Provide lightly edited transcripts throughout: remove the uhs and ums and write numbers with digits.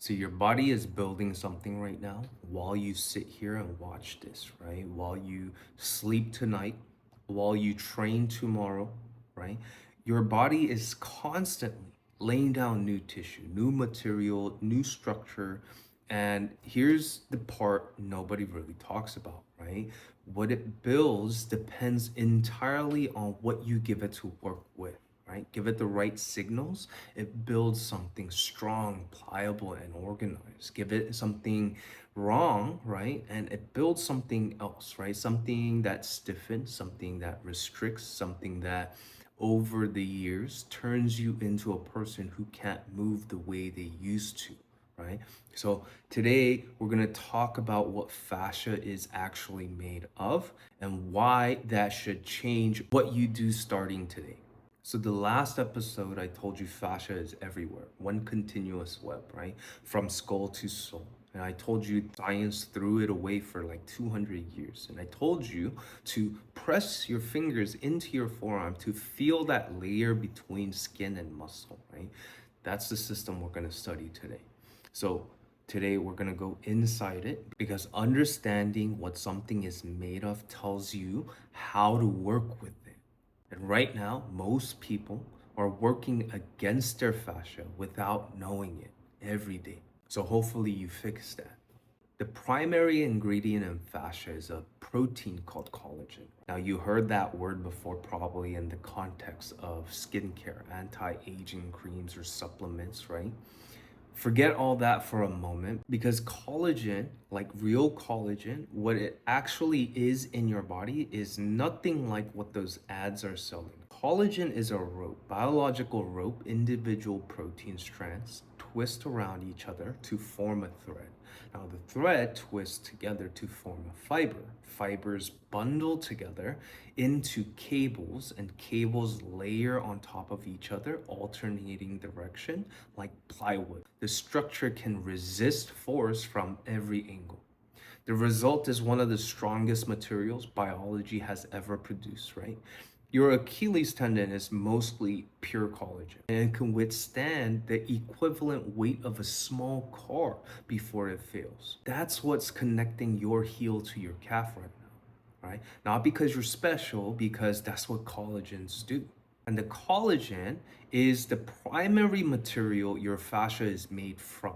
So your body is building something right now while you sit here and watch this, right? While you sleep tonight, while you train tomorrow, right? Your body is constantly laying down new tissue, new material, new structure. And here's the part nobody really talks about, right? What it builds depends entirely on what you give it to work with, right? Give it the right signals, it builds something strong, pliable, and organized. Give it something wrong, right? And it builds something else, right? Something that stiffens, something that restricts, something that over the years turns you into a person who can't move the way they used to, right? So today we're going to talk about what fascia is actually made of and why that should change what you do starting today. So the last episode, I told you fascia is everywhere, one continuous web, right? From skull to soul. And I told you science threw it away for like 200 years. And I told you to press your fingers into your forearm to feel that layer between skin and muscle, right? That's the system we're going to study today. So today we're going to go inside it because understanding what something is made of tells you how to work with it. And right now, most people are working against their fascia without knowing it every day. So hopefully you fix that. The primary ingredient in fascia is a protein called collagen. Now, you heard that word before, probably in the context of skincare, anti-aging creams or supplements, right? Forget all that for a moment because collagen, like real collagen, what it actually is in your body is nothing like what those ads are selling. Collagen is a rope, biological rope, individual protein strands twist around each other to form a thread. Now, the thread twists together to form a fiber. Fibers bundle together into cables, and cables layer on top of each other, alternating direction like plywood. The structure can resist force from every angle. The result is one of the strongest materials biology has ever produced, right? Your Achilles tendon is mostly pure collagen and can withstand the equivalent weight of a small car before it fails. That's what's connecting your heel to your calf right now, right? Not because you're special, because that's what collagens do. And the collagen is the primary material your fascia is made from.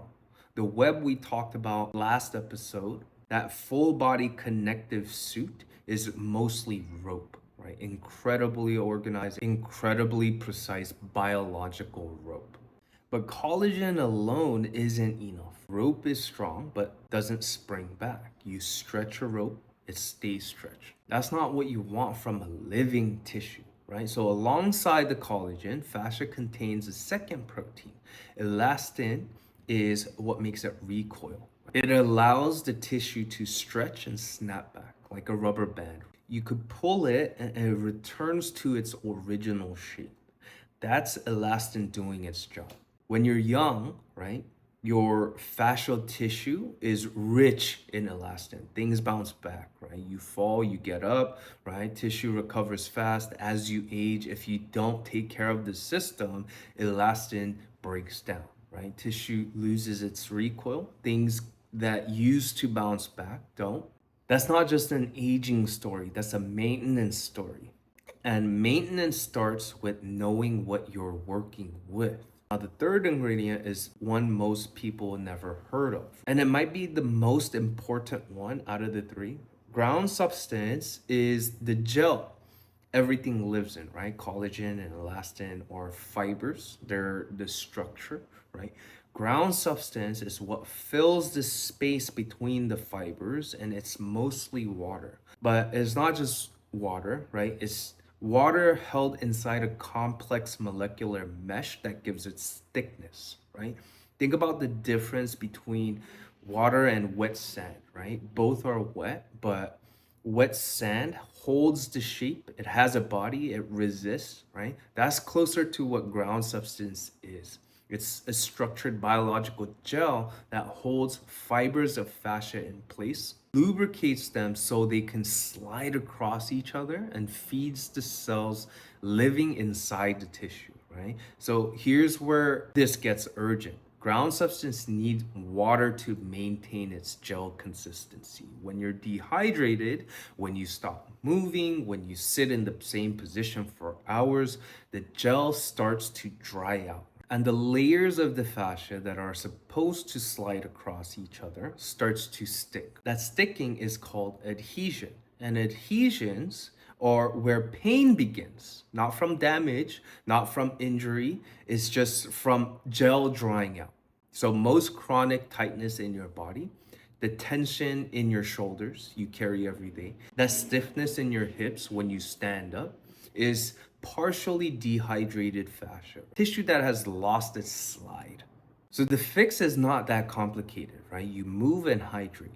The web we talked about last episode, that full body connective suit, is mostly rope, right? Incredibly organized, incredibly precise biological rope. But collagen alone isn't enough. Rope is strong, but doesn't spring back. You stretch a rope, it stays stretched. That's not what you want from a living tissue, right? So alongside the collagen, fascia contains a second protein. Elastin is what makes it recoil. It allows the tissue to stretch and snap back like a rubber band. You could pull it and it returns to its original shape. That's elastin doing its job. When you're young, right, your fascial tissue is rich in elastin. Things bounce back, right? You fall, you get up, right? Tissue recovers fast. As you age, if you don't take care of the system, elastin breaks down, right? Tissue loses its recoil. Things that used to bounce back don't. That's not just an aging story, that's a maintenance story. And maintenance starts with knowing what you're working with. Now, the third ingredient is one most people never heard of, and it might be the most important one out of the three. Ground substance is the gel everything lives in, right? Collagen and elastin or fibers, they're the structure, right? Ground substance is what fills the space between the fibers, and it's mostly water. But it's not just water, right? It's water held inside a complex molecular mesh that gives it thickness, right? Think about the difference between water and wet sand, right? Both are wet, but wet sand holds the shape, it has a body, it resists, right? That's closer to what ground substance is. It's a structured biological gel that holds fibers of fascia in place, lubricates them so they can slide across each other, and feeds the cells living inside the tissue, right? So here's where this gets urgent. Ground substance needs water to maintain its gel consistency. When you're dehydrated, when you stop moving, when you sit in the same position for hours, the gel starts to dry out. And the layers of the fascia that are supposed to slide across each other starts to stick. That sticking is called adhesion. And adhesions are where pain begins, not from damage, not from injury, it's just from gel drying out. So most chronic tightness in your body, the tension in your shoulders you carry every day, that stiffness in your hips when you stand up is partially dehydrated fascia, tissue that has lost its slide. So the fix is not that complicated, right? You move and hydrate.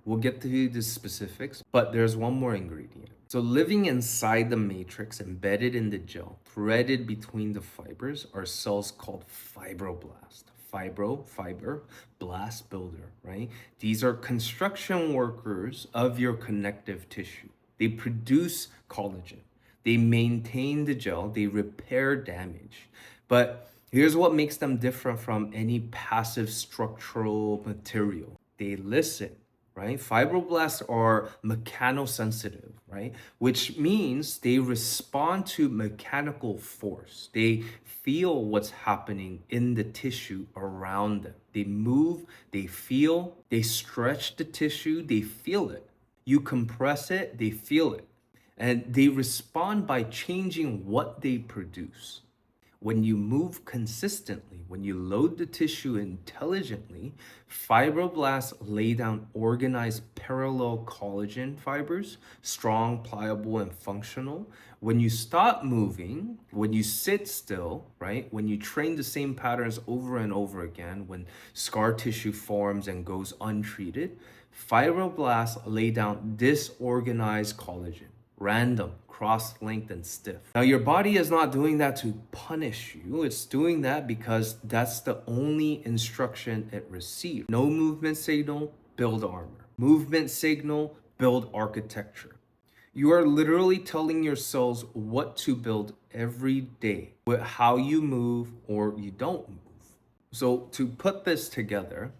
We'll get to the specifics, but there's one more ingredient. So living inside the matrix, embedded in the gel, threaded between the fibers, are cells called fibroblasts. Fiber, blast builder, right? These are construction workers of your connective tissue. They produce collagen. They maintain the gel. They repair damage. But here's what makes them different from any passive structural material. They listen, right? Fibroblasts are mechanosensitive, right? Which means they respond to mechanical force. They feel what's happening in the tissue around them. They move, they feel, they stretch the tissue, they feel it. You compress it, they feel it. And they respond by changing what they produce. When you move consistently, when you load the tissue intelligently, fibroblasts lay down organized parallel collagen fibers, strong, pliable, and functional. When you stop moving, when you sit still, right? When you train the same patterns over and over again, when scar tissue forms and goes untreated, fibroblasts lay down disorganized collagen, random, cross-linked, and stiff. Now, your body is not doing that to punish you. It's doing that because that's the only instruction it received. No movement signal, build armor. Movement signal, build architecture. You are literally telling your cells what to build every day with how you move or you don't move. So to put this together,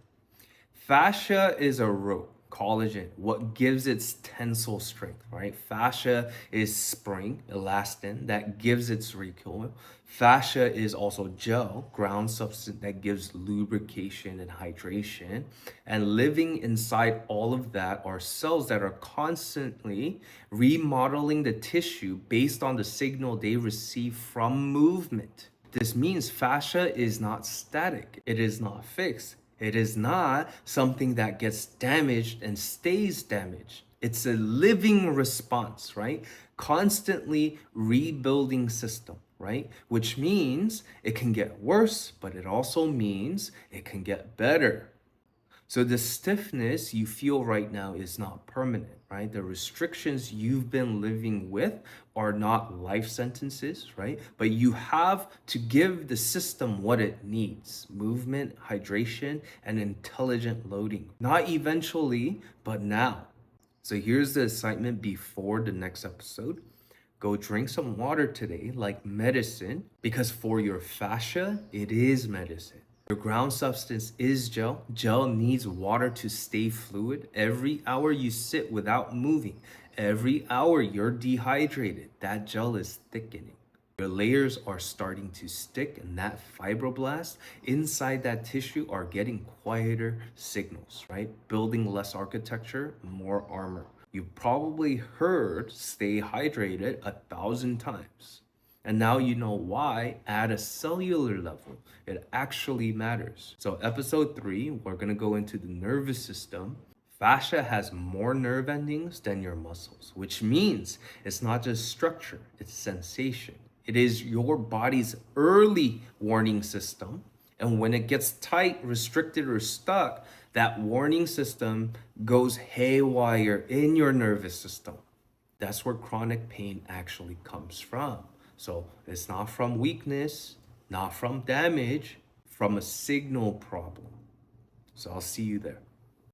fascia is a rope, collagen, what gives its tensile strength, right? Fascia is spring, elastin, that gives its recoil. Fascia is also gel, ground substance that gives lubrication and hydration. And living inside all of that are cells that are constantly remodeling the tissue based on the signal they receive from movement. This means fascia is not static, it is not fixed. It is not something that gets damaged and stays damaged. It's a living response, right? Constantly rebuilding system, right? Which means it can get worse, but it also means it can get better. So the stiffness you feel right now is not permanent, right? The restrictions you've been living with are not life sentences, right? But you have to give the system what it needs: movement, hydration, and intelligent loading. Not eventually, but now. So here's the assignment before the next episode. Go drink some water today, like medicine, because for your fascia, it is medicine. Your ground substance is gel. Gel needs water to stay fluid. Every hour you sit without moving, every hour you're dehydrated, that gel is thickening. Your layers are starting to stick, and that fibroblast inside that tissue are getting quieter signals, right? Building less architecture, more armor. You've probably heard stay hydrated 1,000 times. And now you know why at a cellular level it actually matters. So episode 3, we're going to go into the nervous system. Fascia has more nerve endings than your muscles, which means it's not just structure, it's sensation. It is your body's early warning system. And when it gets tight, restricted, or stuck, that warning system goes haywire in your nervous system. That's where chronic pain actually comes from. So it's not from weakness, not from damage, from a signal problem. So I'll see you there.